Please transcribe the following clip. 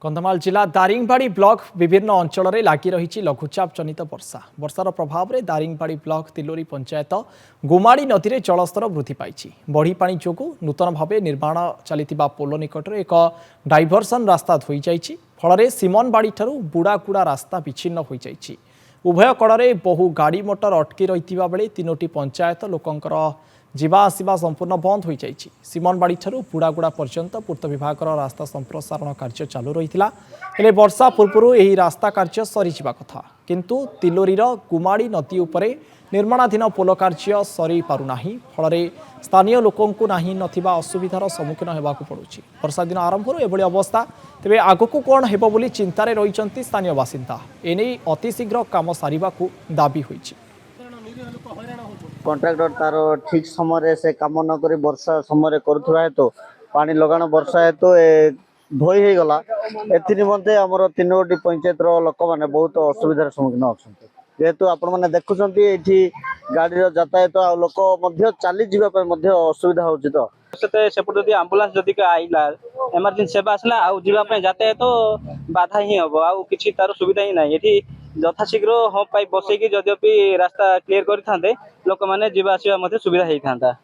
कंधमाल जिला दारिंगबाड़ी ब्लॉक विभिन्न अंचल में लगी रही लघुचाप जनित वर्षा वर्षार प्रभाव में दारिंगबाड़ी ब्लॉक तिलोरी पंचायत गुमाड़ी नदी में जलस्तर वृद्धि पाई बढ़ीपा जो नूतन भाव निर्माण चली पोल निकट एक डाइभर्सन रास्ता धोई जाइए फल सीमनबाड़ी बुड़ाकुड़ा रास्ता विच्छिन्न हो जाइए उभय कड़े बहु गाड़ी मोटर अटकी रही बेले तीनोटी पंचायत लोकंकर जीवा आसवा संपूर्ण बंद हो जाइए सीमनबाड़ी बुड़ागुड़ा पर्यंत पूर्त विभाग रास्ता संप्रसारण कार्य चालू रही है वर्षा पूर्व यह रास्ता कार्य सरी कथा किंतु तिलोरीर गुमाड़ी नदी उपरे निर्माणाधीन पोल कार्य सरी पारुना फल स्थानीय लोकंकु नाही नथिबा असुविधार सम्मुखीन होगाकू पड़ुछि वर्षा दिन आरंभ एभली अवस्था तेबे आगकू कौन हेबो बोली चिंतारे रहिसंती स्थानीय बासिंदा एने अतिशीघ्र काम सारिबाकू दाबी होइछि। कॉन्ट्रैक्टर तार ठीक समय से काम न करी वर्षा समय करुवा हेतु पानी लगाण वर्षा हेतु धोई हो गला एमते आमर तीन गोटी पंचायत लोक मैंने बहुत असुविधार सम्मुखीन अच्छा जेहेतु आपण मैंने देखुंत ये गाड़ी यातायात आ लोक चली जावाई असुविधा होची तो सेपट जब आंबुलांस जदि आईला इमरजेंसी सेवा आसला आवाई यातायात बाधा ही हम आउ कि तार सुविधा ही ना ये यथाशीघ्र हम पाइप बसैकी जदिपि रास्ता क्लीयर करते लोक मैंने जीवा आसवा सुविधा होता।